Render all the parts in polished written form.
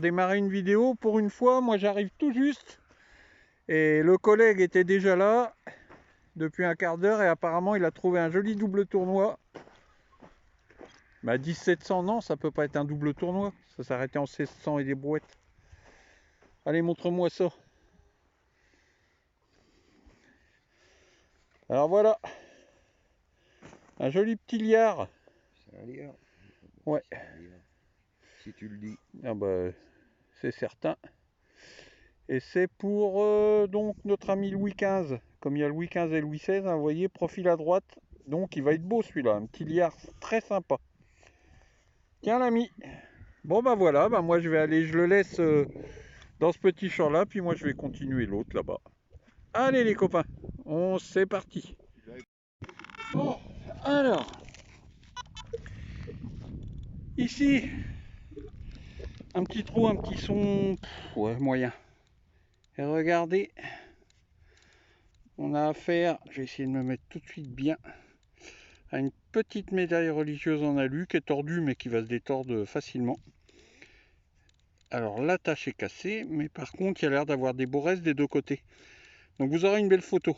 démarrer une vidéo. Pour une fois, moi j'arrive tout juste. Et le collègue était déjà là depuis un quart d'heure et apparemment il a trouvé un joli double tournoi. Bah 1700, non, ça peut pas être un double tournoi. Ça s'arrêtait en 1600 et des brouettes. Allez, montre-moi ça. Alors voilà, un joli petit liard. C'est un liard. Ouais. Si tu le dis. Ah bah, c'est certain. Et c'est pour donc notre ami Louis XV. Comme il y a Louis XV et Louis XVI, hein, vous voyez, profil à droite. Donc il va être beau celui-là, un petit liard très sympa. Tiens l'ami. Bon bah voilà, bah moi je vais aller, je le laisse dans ce petit champ là, puis moi je vais continuer l'autre là-bas. Allez les copains, c'est parti. Bon, alors, ici, un petit trou, un petit son, ouais, moyen. Et regardez, on a affaire, je vais essayer de me mettre tout de suite bien, à une petite médaille religieuse en alu qui est tordue mais qui va se détordre facilement. Alors l'attache est cassée, mais par contre il y a l'air d'avoir des beaux restes des deux côtés. Donc vous aurez une belle photo.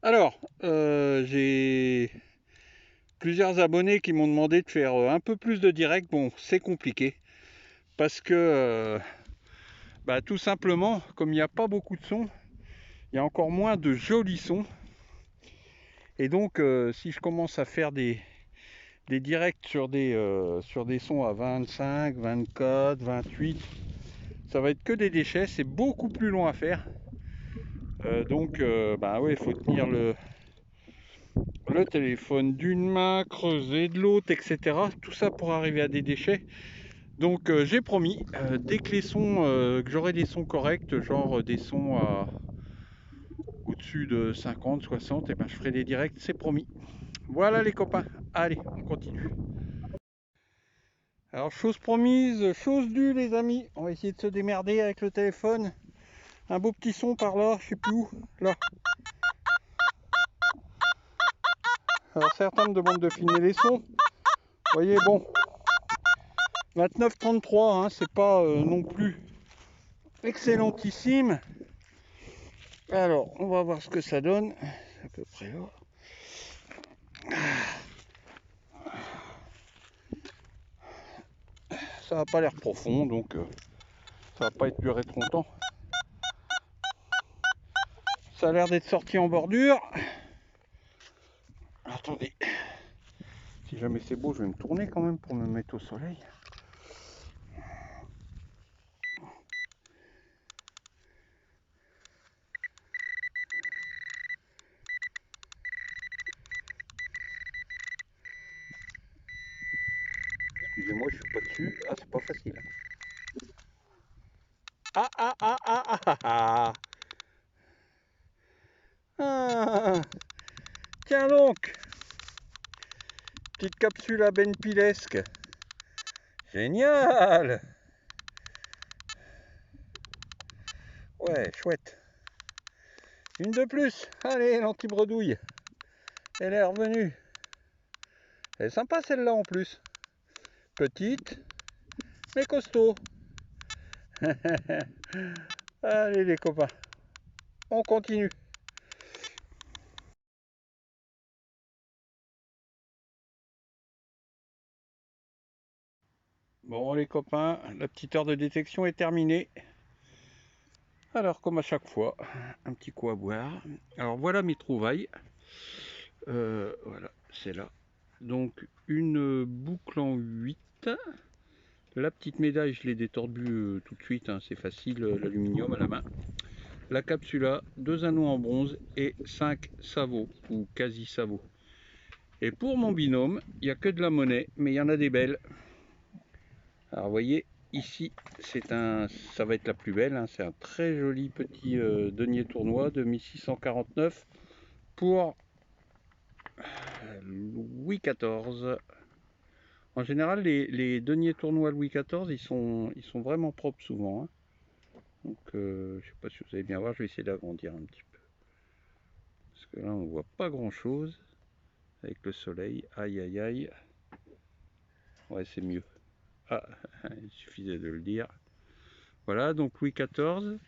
Alors, j'ai plusieurs abonnés qui m'ont demandé de faire un peu plus de direct. Bon, c'est compliqué parce que tout simplement, comme il n'y a pas beaucoup de sons, il y a encore moins de jolis sons. Et donc, si je commence à faire des directs sur des sons à 25, 24, 28, ça va être que des déchets. C'est beaucoup plus long à faire. Donc, ouais, il faut tenir le téléphone d'une main, creuser de l'autre, etc. Tout ça pour arriver à des déchets. Donc j'ai promis, dès que les sons, que j'aurai des sons corrects, genre des sons à au-dessus de 50, 60, et ben je ferai des directs, c'est promis. Voilà les copains, allez, on continue. Alors chose promise, chose due les amis, on va essayer de se démerder avec le téléphone. Un beau petit son par là, je sais plus où, là. Alors certains me demandent de filmer les sons. Vous voyez, bon, 29-33, hein, c'est pas non plus excellentissime. Alors, on va voir ce que ça donne. À peu près là. Ça n'a pas l'air profond, donc ça va pas être duré trop longtemps. Ça a l'air d'être sorti en bordure. Attendez. Si jamais c'est beau, je vais me tourner quand même pour me mettre au soleil. Excusez-moi, je suis pas dessus. Ah, c'est pas facile. Ah, ah, ah, ah, ah, ah, ah. Ah. Tiens donc. Petite capsule à benpilesque. Génial. Ouais, chouette. Une de plus. Allez, l'anti-bredouille. Elle est revenue. Elle est sympa celle-là en plus. Petite, mais costaud. Allez les copains, on continue. Bon les copains, la petite heure de détection est terminée. Alors comme à chaque fois, un petit coup à boire. Alors voilà mes trouvailles. Voilà, c'est là. Donc une boucle en 8. La petite médaille, je l'ai détordue tout de suite, hein, c'est facile, l'aluminium à la main. La capsula, 2 anneaux en bronze et 5 sabots, ou quasi sabots. Et pour mon binôme, il n'y a que de la monnaie, mais il y en a des belles. Alors vous voyez, ici, ça va être la plus belle, hein, c'est un très joli petit denier tournoi de 1649 pour Louis XIV. En général, les deniers tournois Louis XIV, ils sont vraiment propres souvent. Hein. Donc, je ne sais pas si vous allez bien voir, je vais essayer d'agrandir un petit peu. Parce que là, on ne voit pas grand-chose avec le soleil. Aïe, aïe, aïe. Ouais, c'est mieux. Ah, il suffisait de le dire. Voilà, donc Louis XIV.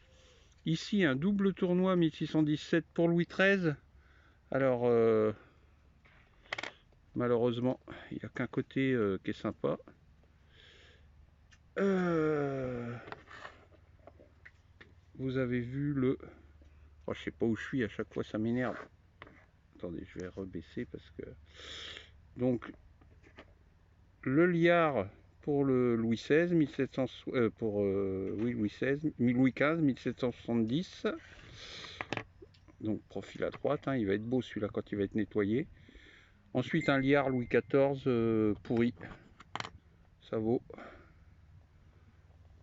Ici, un double tournoi 1617 pour Louis XIII. Alors, malheureusement, il n'y a qu'un côté qui est sympa. Vous avez vu le... Oh, je sais pas où je suis, à chaque fois ça m'énerve. Attendez, je vais rebaisser parce que... Donc, le liard pour le Louis XVI, 1700, oui, Louis XVI, Louis XV, 1770. Donc profil à droite, hein, il va être beau celui-là quand il va être nettoyé. Ensuite un liard Louis XIV pourri. Ça vaut.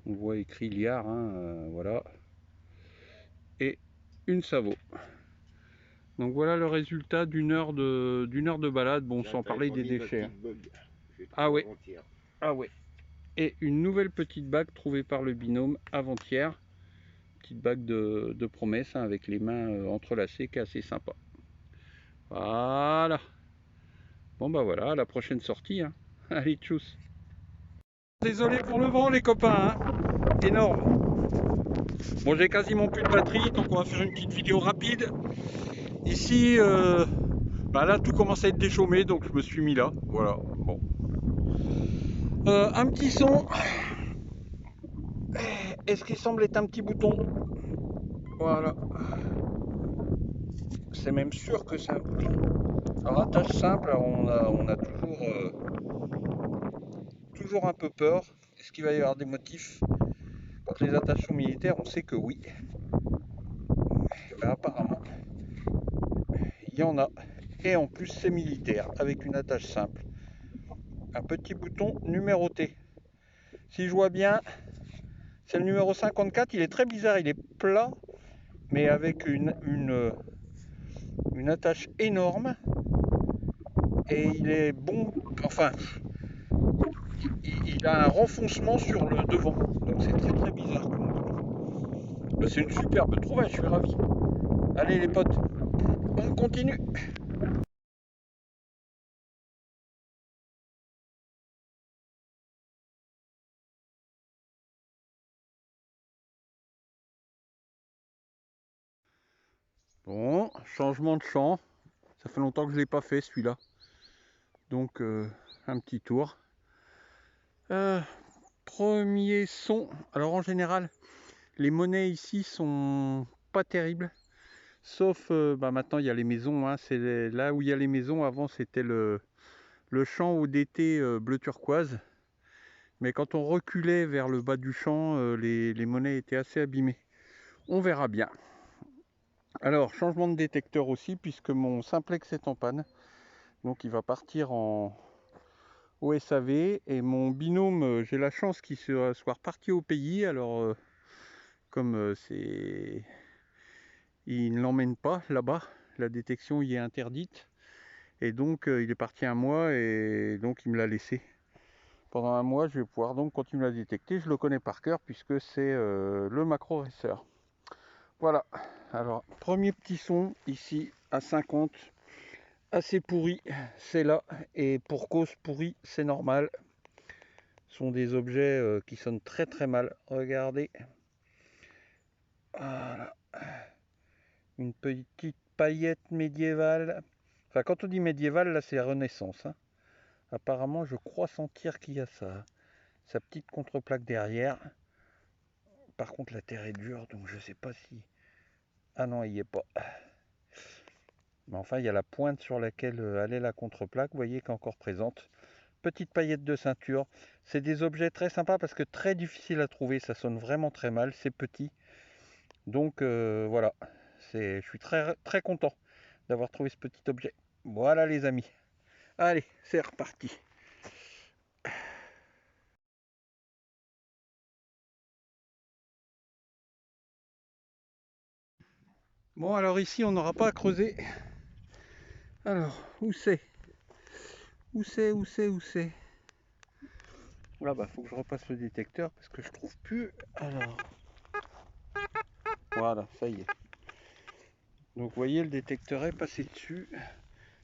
On voit écrit liard, hein, voilà. Et une Savot. Donc voilà le résultat d'une heure de balade. Bon, sans parler des déchets. Ah ouais. Ah ouais. Et une nouvelle petite bague trouvée par le binôme avant-hier. Petite bague de promesse, hein, avec les mains entrelacées, qui est assez sympa. Voilà. Bon bah voilà, à la prochaine sortie. Hein. Allez, tchuss. Désolé pour le vent les copains, hein. Énorme. Bon, j'ai quasiment plus de batterie, donc on va faire une petite vidéo rapide. Ici, bah là tout commence à être déchaumé, donc je me suis mis là. Voilà, bon. Un petit son. Est-ce qu'il semble être un petit bouton? Voilà. C'est même sûr que c'est un bouton. Alors attache simple, alors on a toujours un peu peur. Est-ce qu'il va y avoir des motifs? Quand les attaches sont militaires, on sait que oui. Mais apparemment, il y en a. Et en plus, c'est militaire, avec une attache simple. Un petit bouton numéroté. Si je vois bien, c'est le numéro 54. Il est très bizarre, il est plat, mais avec une attache énorme. Et il est bon, enfin, il a un renfoncement sur le devant. Donc c'est très très bizarre. C'est une superbe trouvaille, je suis ravi. Allez les potes, on continue. Bon, changement de champ. Ça fait longtemps que je ne l'ai pas fait celui-là. Donc un petit tour. Premier son. Alors en général, les monnaies ici sont pas terribles. Sauf bah maintenant il y a les maisons. Hein. C'est là où il y a les maisons. Avant c'était le champ ODT bleu turquoise. Mais quand on reculait vers le bas du champ, les monnaies étaient assez abîmées. On verra bien. Alors, changement de détecteur aussi, puisque mon simplex est en panne. Donc il va partir au SAV. Et mon binôme, j'ai la chance qu'il soit reparti au pays. Alors, comme il ne l'emmène pas là-bas, la détection y est interdite. Et donc, il est parti un mois et donc il me l'a laissé. Pendant un mois, je vais pouvoir donc continuer à détecter. Je le connais par cœur puisque c'est le Macro Racer. Voilà. Alors, premier petit son ici à 50. Assez pourri, c'est là. Et pour cause pourri, c'est normal. Ce sont des objets qui sonnent très très mal. Regardez. Voilà. Une petite paillette médiévale. Enfin, quand on dit médiévale, là, c'est la Renaissance. Hein. Apparemment, je crois sentir qu'il y a sa petite contreplaque derrière. Par contre, la terre est dure, donc je sais pas si... Ah non, il n'y est pas. Mais enfin, il y a la pointe sur laquelle allait la contreplaque, vous voyez, qui est encore présente. Petite paillette de ceinture. C'est des objets très sympas parce que très difficiles à trouver. Ça sonne vraiment très mal, c'est petit. Donc voilà, je suis très, très content d'avoir trouvé ce petit objet. Voilà les amis. Allez, c'est reparti. Bon, alors ici, on n'aura pas à creuser. Alors, où c'est? Où c'est? Où c'est? Où c'est? Là, bah, faut que je repasse le détecteur parce que je trouve plus. Alors, voilà, ça y est. Donc, vous voyez, le détecteur est passé dessus.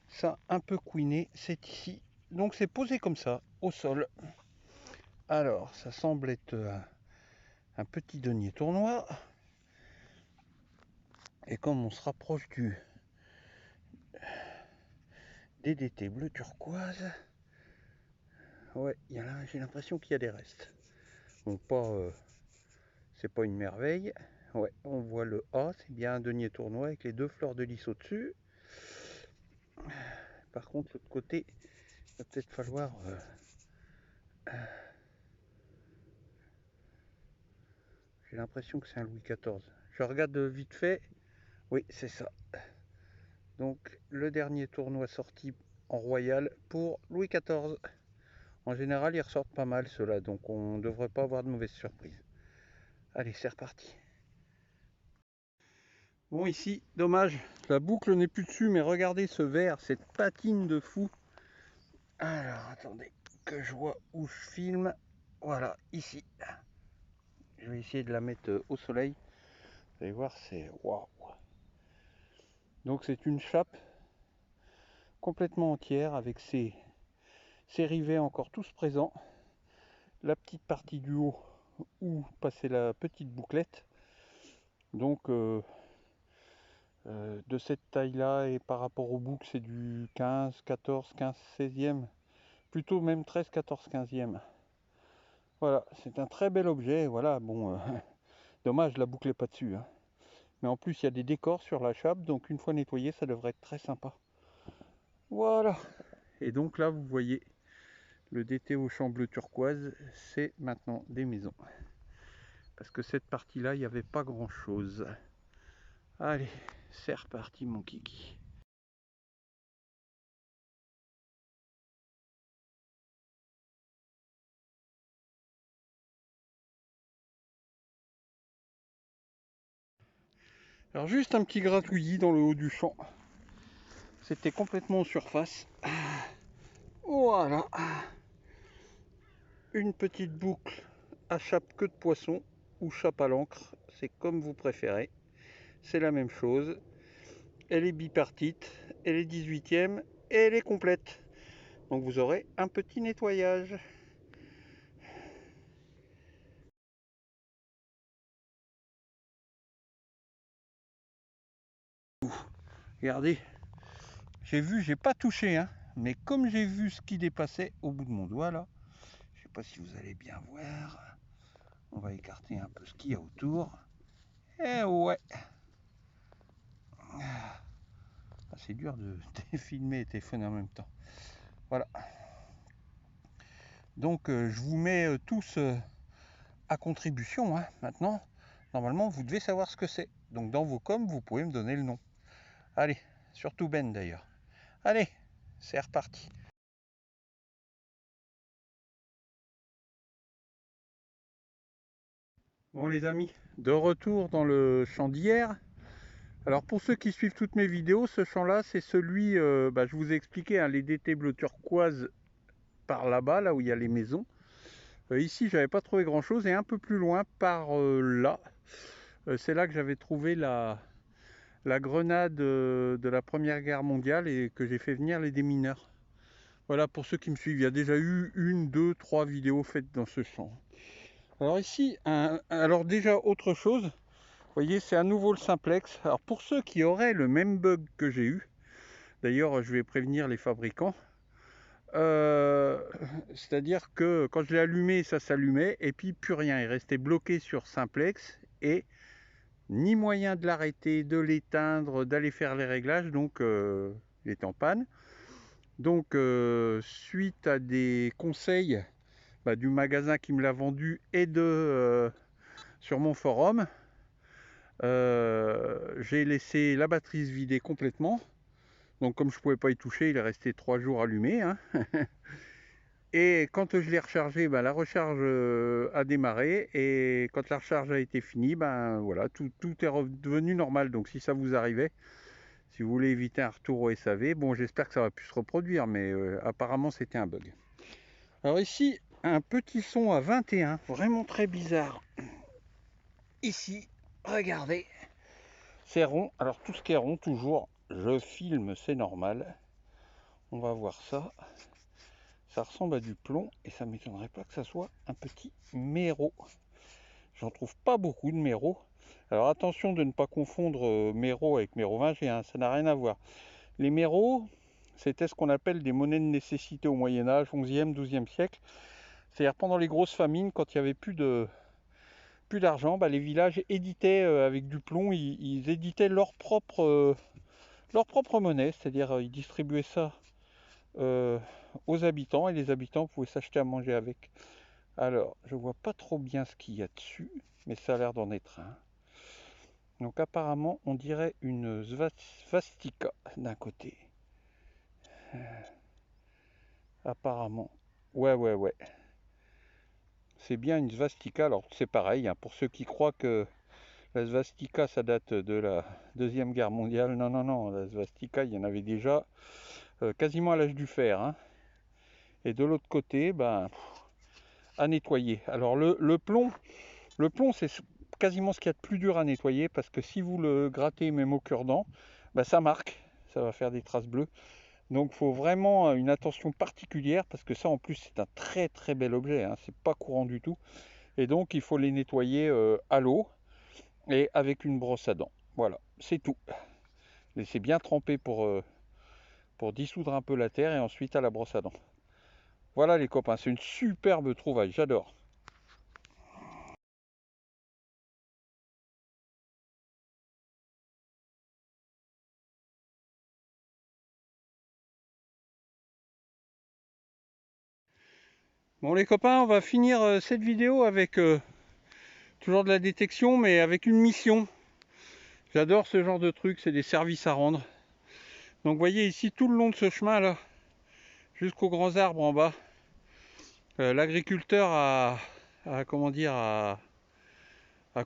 Ça, un peu couiné, c'est ici. Donc, c'est posé comme ça, au sol. Alors, ça semble être un petit denier tournoi. Et comme on se rapproche du DDT bleu turquoise, ouais, j'ai l'impression qu'il y a des restes. Bon, c'est pas une merveille. Ouais, on voit le A, c'est bien un denier tournoi avec les deux fleurs de lys au-dessus. Par contre, l'autre côté, il va peut-être falloir... j'ai l'impression que c'est un Louis XIV. Je regarde vite fait. Oui, c'est ça. Donc, le dernier tournoi sorti en royal pour Louis XIV. En général, ils ressortent pas mal ceux-là, donc on ne devrait pas avoir de mauvaises surprises. Allez, c'est reparti. Bon, ici, dommage, la boucle n'est plus dessus, mais regardez ce vert, cette patine de fou. Alors, attendez, que je vois où je filme. Voilà, ici. Je vais essayer de la mettre au soleil. Vous allez voir, c'est waouh. Donc, c'est une chape complètement entière avec ses rivets encore tous présents. La petite partie du haut où passer la petite bouclette. Donc, de cette taille là et par rapport au bouc c'est du 15, 14, 15, 16e, plutôt même 13, 14, 15e. Voilà, c'est un très bel objet. Voilà, bon, dommage la boucle n'est pas dessus, hein. Mais en plus il y a des décors sur la chape, donc une fois nettoyé ça devrait être très sympa. Voilà, et donc là vous voyez le DT au champ bleu turquoise, c'est maintenant des maisons, parce que cette partie là il n'y avait pas grand chose. Allez, c'est reparti mon kiki. Alors juste un petit gratouillis dans le haut du champ. C'était complètement en surface. Voilà. Une petite boucle à chape queue de poisson ou chape à l'encre. C'est comme vous préférez. C'est la même chose. Elle est bipartite, elle est 18e et elle est complète. Donc vous aurez un petit nettoyage. Regardez, j'ai pas touché, hein, mais comme j'ai vu ce qui dépassait au bout de mon doigt là, je sais pas si vous allez bien voir. On va écarter un peu ce qu'il y a autour. Et ouais. C'est dur de filmer et téléphoner en même temps. Voilà. Donc je vous mets tous à contribution, hein. Maintenant, normalement vous devez savoir ce que c'est. Donc dans vos coms, vous pouvez me donner le nom. Allez, surtout Ben d'ailleurs. Allez, c'est reparti. Bon les amis, de retour dans le champ d'hier. Alors pour ceux qui suivent toutes mes vidéos, ce champ là c'est celui, je vous ai expliqué, hein, les DT bleu turquoise par là-bas, là où il y a les maisons. Ici j'avais pas trouvé grand chose, et un peu plus loin par là, c'est là que j'avais trouvé la grenade de la Première Guerre mondiale et que j'ai fait venir les démineurs. Voilà, pour ceux qui me suivent, il y a déjà eu 1, 2, 3 vidéos faites dans ce champ. Alors ici, alors déjà autre chose, vous voyez, c'est à nouveau le simplex. Alors pour ceux qui auraient le même bug que j'ai eu, d'ailleurs je vais prévenir les fabricants, c'est-à-dire que quand je l'ai allumé, ça s'allumait et puis plus rien, il restait bloqué sur simplex et ni moyen de l'arrêter, de l'éteindre, d'aller faire les réglages, donc il est en panne. Donc suite à des conseils du magasin qui me l'a vendu et sur mon forum, j'ai laissé la batterie se vider complètement. Donc comme je ne pouvais pas y toucher, il est resté 3 jours allumé, hein. Et quand je l'ai rechargé, la recharge a démarré, et quand la recharge a été finie, voilà, tout est redevenu normal. Donc si ça vous arrivait, si vous voulez éviter un retour au SAV, bon, j'espère que ça va plus se reproduire, mais apparemment c'était un bug. Alors ici, un petit son à 21, vraiment très bizarre. Ici, regardez, c'est rond. Alors tout ce qui est rond, toujours, je filme, c'est normal. On va voir ça. Ça ressemble à du plomb et ça ne m'étonnerait pas que ça soit un petit méro. j'en trouve pas beaucoup de méros. Alors attention de ne pas confondre méros avec mérovingiens, hein, ça n'a rien à voir. Les méros, c'était ce qu'on appelle des monnaies de nécessité au Moyen-Âge, 11e, 12e siècle. C'est-à-dire pendant les grosses famines, quand il n'y avait plus d'argent, bah, les villages éditaient avec du plomb, ils éditaient leur propre monnaie, c'est-à-dire ils distribuaient ça aux habitants et les habitants pouvaient s'acheter à manger avec. Alors, je vois pas trop bien ce qu'il y a dessus, mais ça a l'air d'en être un. Donc apparemment, on dirait une svastika d'un côté. Apparemment. Ouais. C'est bien une svastika. Alors c'est pareil, hein, pour ceux qui croient que la svastika ça date de la Deuxième Guerre mondiale. Non, la svastika il y en avait déjà quasiment à l'âge du fer. Hein. Et de l'autre côté, ben, à nettoyer. Alors le plomb c'est quasiment ce qu'il y a de plus dur à nettoyer parce que si vous le grattez même au cure-dent, ben, ça marque, ça va faire des traces bleues. Donc il faut vraiment une attention particulière parce que ça en plus c'est un très bel objet, hein, c'est pas courant du tout. Et donc il faut les nettoyer à l'eau et avec une brosse à dents. Voilà, c'est tout. Laissez bien tremper pour dissoudre un peu la terre et ensuite à la brosse à dents. Voilà les copains, c'est une superbe trouvaille, j'adore. Bon les copains, on va finir cette vidéo avec toujours de la détection mais avec une mission. J'adore ce genre de truc, c'est des services à rendre. Donc vous voyez ici tout le long de ce chemin là, jusqu'aux grands arbres en bas, l'agriculteur comment dire, a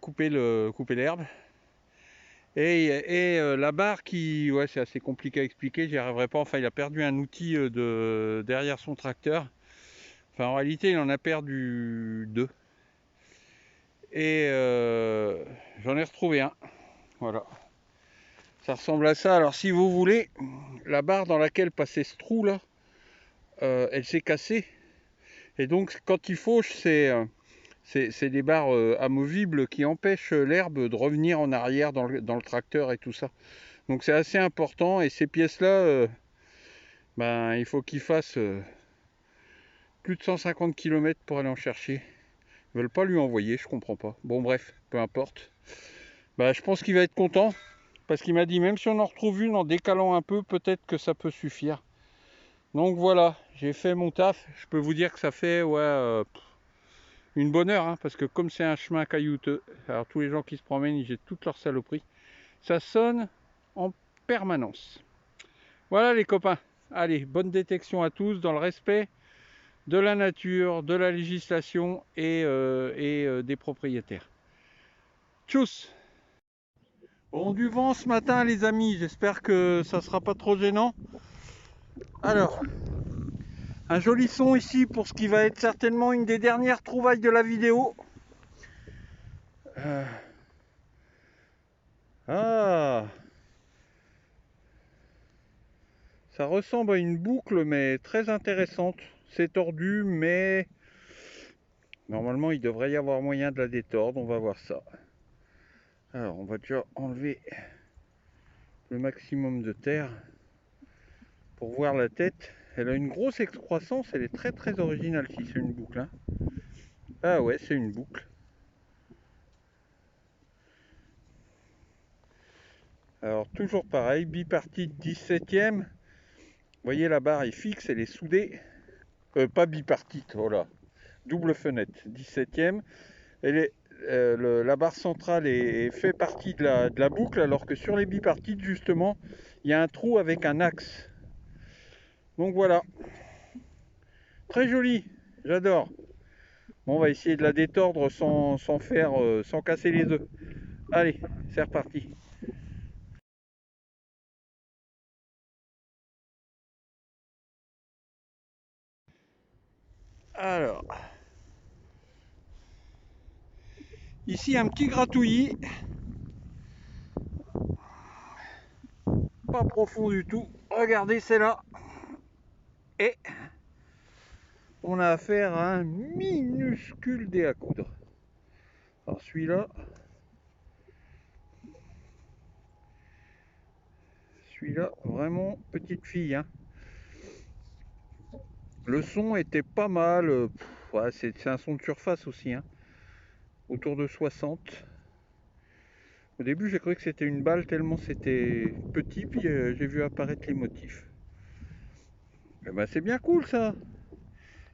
coupé l'herbe. Et la barre qui, ouais c'est assez compliqué à expliquer, j'y arriverai pas, enfin il a perdu un outil derrière son tracteur. Enfin en réalité il en a perdu deux. Et j'en ai retrouvé un, voilà. Ça ressemble à ça, alors si vous voulez, la barre dans laquelle passait ce trou là, elle s'est cassée. Et donc quand il fauche, c'est des barres amovibles qui empêchent l'herbe de revenir en arrière dans le tracteur et tout ça. Donc c'est assez important et ces pièces-là, ben, il faut qu'ils fassent plus de 150 km pour aller en chercher. Ils veulent pas lui envoyer, je comprends pas. Bon bref, peu importe. Ben, je pense qu'il va être content parce qu'il m'a dit même si on en retrouve une en décalant un peu, peut-être que ça peut suffire. Donc voilà, j'ai fait mon taf. Je peux vous dire que ça fait une bonne heure, hein, parce que comme c'est un chemin caillouteux, alors tous les gens qui se promènent, ils jettent toutes leurs saloperies. Ça sonne en permanence. Voilà les copains. Allez, bonne détection à tous dans le respect de la nature, de la législation et des propriétaires. Tchuss! Bon, du vent ce matin les amis, j'espère que ça sera pas trop gênant. Alors, un joli son ici pour ce qui va être certainement une des dernières trouvailles de la vidéo. Ah, ça ressemble à une boucle mais très intéressante. C'est tordu mais normalement il devrait y avoir moyen de la détordre, on va voir ça. Alors on va déjà enlever le maximum de terre pour voir la tête. Elle a une grosse excroissance, elle est très originale si c'est une boucle. Hein. Ah ouais, c'est une boucle. Alors toujours pareil, bipartite 17e. Vous voyez la barre est fixe, elle est soudée. Pas bipartite, voilà. Double fenêtre, 17e. Elle est, la barre centrale fait partie de la boucle, alors que sur les bipartites, justement, il y a un trou avec un axe. Donc voilà. Très joli, j'adore. Bon, on va essayer de la détordre sans casser les œufs. Allez, c'est reparti. Alors, ici un petit gratouillis. Pas profond du tout. Regardez, c'est là. Et on a affaire à un minuscule dé à coudre. Alors celui-là, vraiment petite fille, hein. Le son était pas mal, ouais, c'est un son de surface aussi, hein. Autour de 60. Au début j'ai cru que c'était une balle tellement c'était petit, puis j'ai vu apparaître les motifs. Eh ben c'est bien cool ça.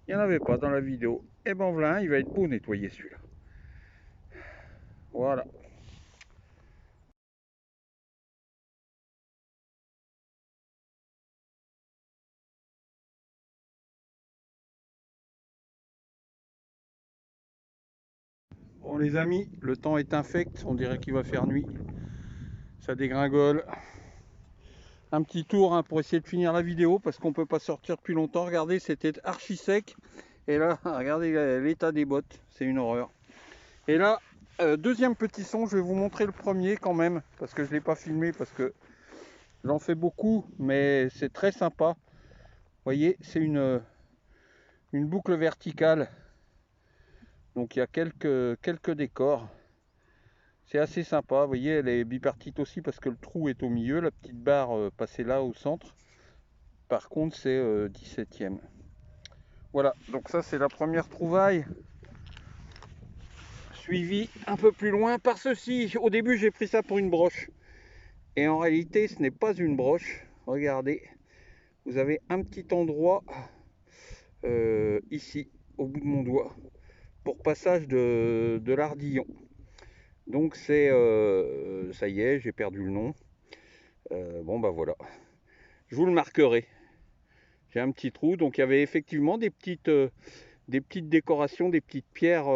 Il n'y en avait pas dans la vidéo. Et ben voilà, il va être beau nettoyer celui-là. Voilà. Bon les amis, le temps est infect, on dirait qu'il va faire nuit. Ça dégringole. Un petit tour, hein, pour essayer de finir la vidéo parce qu'on peut pas sortir depuis longtemps. Regardez, c'était archi sec. Et là, regardez l'état des bottes, c'est une horreur. Et là, deuxième petit son, je vais vous montrer le premier quand même, parce que je ne l'ai pas filmé, parce que j'en fais beaucoup, mais c'est très sympa. Vous voyez, c'est une boucle verticale. Donc il y a quelques décors. C'est assez sympa. Vous voyez, elle est bipartite aussi parce que le trou est au milieu, la petite barre passée là au centre. Par contre, c'est 17e. Voilà, donc ça c'est la première trouvaille. Suivi un peu plus loin par ceci. Au début, j'ai pris ça pour une broche. Et en réalité, ce n'est pas une broche. Regardez, vous avez un petit endroit ici, au bout de mon doigt, pour passage de l'ardillon. Donc c'est, ça y est, j'ai perdu le nom. Bon bah voilà, je vous le marquerai. J'ai un petit trou, donc il y avait effectivement des petites décorations, des petites pierres,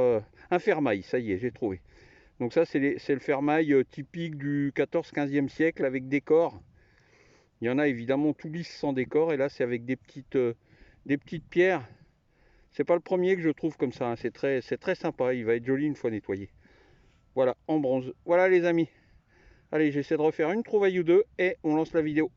un fermail, ça y est, j'ai trouvé. Donc ça c'est le fermail typique du 14-15e siècle avec décor. Il y en a évidemment tout lisse sans décor, et là c'est avec des petites pierres. C'est pas le premier que je trouve comme ça, hein. C'est très sympa, il va être joli une fois nettoyé. Voilà, en bronze. Voilà les amis. Allez, j'essaie de refaire une trouvaille ou deux et on lance la vidéo.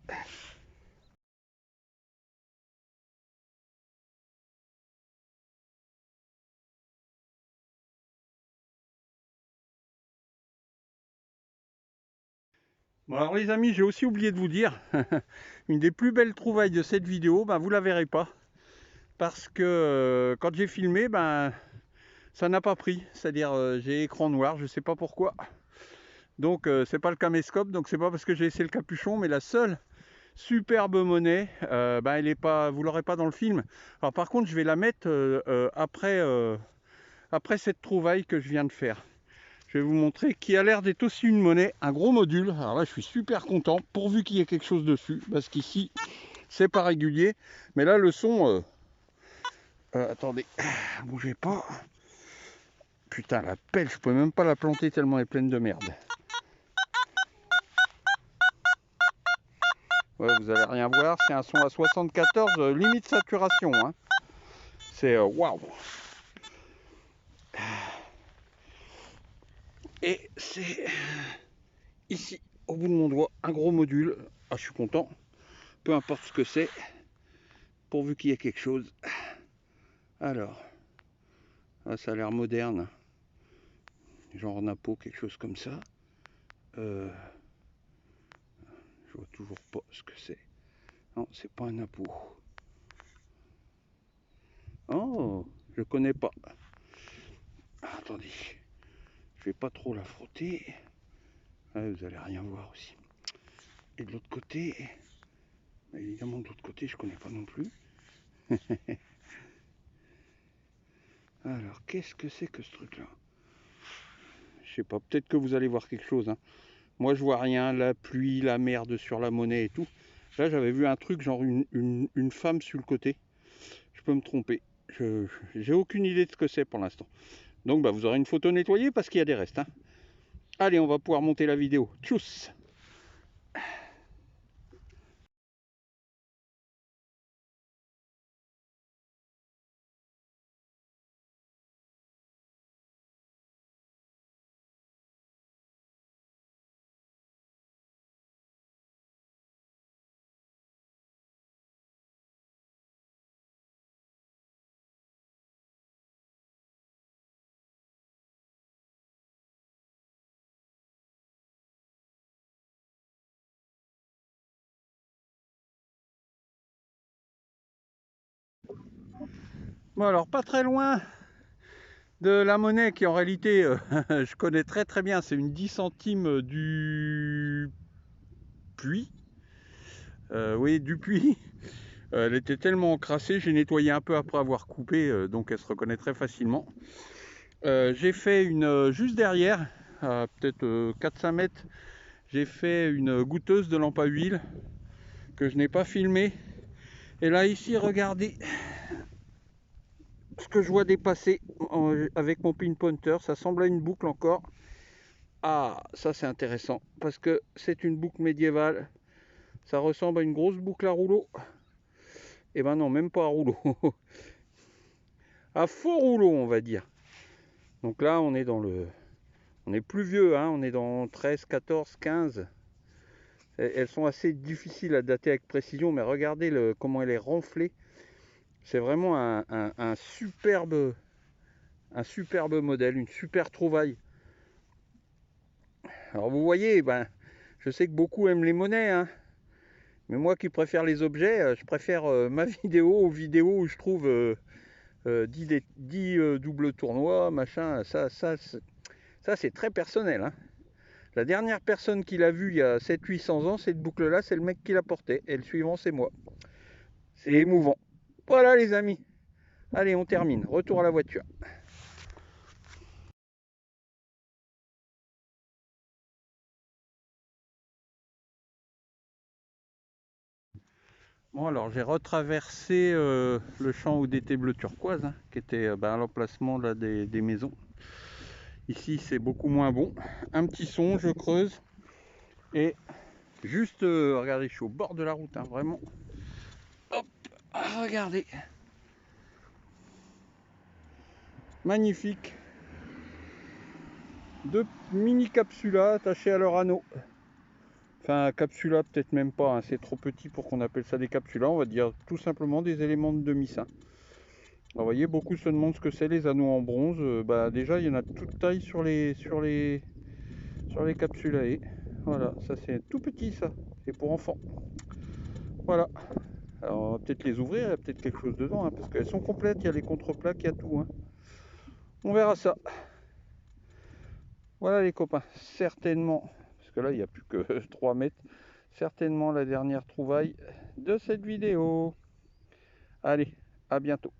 Bon alors les amis, j'ai aussi oublié de vous dire, une des plus belles trouvailles de cette vidéo, ben, vous la verrez pas. Parce que quand j'ai filmé, ben, ça n'a pas pris. C'est-à-dire j'ai écran noir, je sais pas pourquoi. Donc c'est pas le caméscope, donc c'est pas parce que j'ai laissé le capuchon, mais la seule superbe monnaie, ben, elle est pas, vous l'aurez pas dans le film. Alors par contre, je vais la mettre après cette trouvaille que je viens de faire. Je vais vous montrer qui a l'air d'être aussi une monnaie, un gros module. Alors là, je suis super content, pourvu qu'il y ait quelque chose dessus, parce qu'ici, c'est pas régulier. Mais là, le son... attendez, bougez pas. Putain, la pelle, je peux même pas la planter tellement elle est pleine de merde. Ouais, vous allez rien voir, c'est un son à 74, limite saturation, hein. C'est waouh. Et c'est ici, au bout de mon doigt, un gros module. Ah, je suis content. Peu importe ce que c'est, pourvu qu'il y ait quelque chose. Alors, ah, ça a l'air moderne. Genre napo, quelque chose comme ça. Je vois toujours pas ce que c'est. Non, c'est pas un napo. Oh, je connais pas. Ah, attendez, je vais pas trop la frotter. Ah, vous allez rien voir aussi. Et de l'autre côté, évidemment de l'autre côté, je connais pas non plus. Alors, qu'est-ce que c'est que ce truc-là? Je sais pas, peut-être que vous allez voir quelque chose, hein. Moi, je vois rien, la pluie, la merde sur la monnaie et tout. Là, j'avais vu un truc, genre une femme sur le côté. Je peux me tromper. J'ai aucune idée de ce que c'est pour l'instant. Donc, bah, vous aurez une photo nettoyée parce qu'il y a des restes, hein. Allez, on va pouvoir monter la vidéo. Tchuss! Bon alors pas très loin de la monnaie qui en réalité je connais très très bien, c'est une 10 centimes du puits. Oui, du puits. Elle était tellement encrassée, j'ai nettoyé un peu après avoir coupé, donc elle se reconnaît très facilement. J'ai fait une juste derrière, à peut-être 4-5 mètres, j'ai fait une goutteuse de lampe à huile que je n'ai pas filmée. Et là ici, regardez ce que je vois dépasser avec mon pinpointer. Ça semble à une boucle encore. Ah, ça c'est intéressant parce que c'est une boucle médiévale. Ça ressemble à une grosse boucle à rouleau. Et ben non, même pas à rouleau. À faux rouleau, on va dire. Donc là, on est dans le... On est plus vieux, hein, on est dans 13, 14, 15. Elles sont assez difficiles à dater avec précision, mais regardez comment elle est renflée. C'est vraiment un superbe modèle, une super trouvaille. Alors vous voyez, ben, je sais que beaucoup aiment les monnaies, hein, mais moi qui préfère les objets, je préfère ma vidéo aux vidéos où je trouve 10 doubles tournois, machin. Ça c'est très personnel, hein. La dernière personne qui l'a vu il y a 700-800 ans, cette boucle-là, c'est le mec qui l'a portée. Et le suivant, c'est moi. C'est émouvant. Voilà les amis. Allez, on termine. Retour à la voiture. Bon, alors j'ai retraversé le champ où était bleu turquoise, hein, qui était à l'emplacement là, des maisons. Ici, c'est beaucoup moins bon. Un petit son, je creuse. Et juste, regardez, je suis au bord de la route, hein, vraiment. Hop, regardez. Magnifique. Deux mini capsulas attachés à leur anneau. Enfin, capsula, peut-être même pas, hein, c'est trop petit pour qu'on appelle ça des capsulas, on va dire tout simplement des éléments de demi-saint. Vous voyez, beaucoup se demandent ce que c'est les anneaux en bronze. Déjà, il y en a de toute taille sur les capsulae. Voilà, ça c'est tout petit, ça, c'est pour enfants. Voilà, alors on va peut-être les ouvrir, il y a peut-être quelque chose dedans, hein, parce qu'elles sont complètes, il y a les contreplaques, il y a tout. Hein. On verra ça. Voilà les copains, certainement, parce que là il n'y a plus que 3 mètres, certainement la dernière trouvaille de cette vidéo. Allez, à bientôt.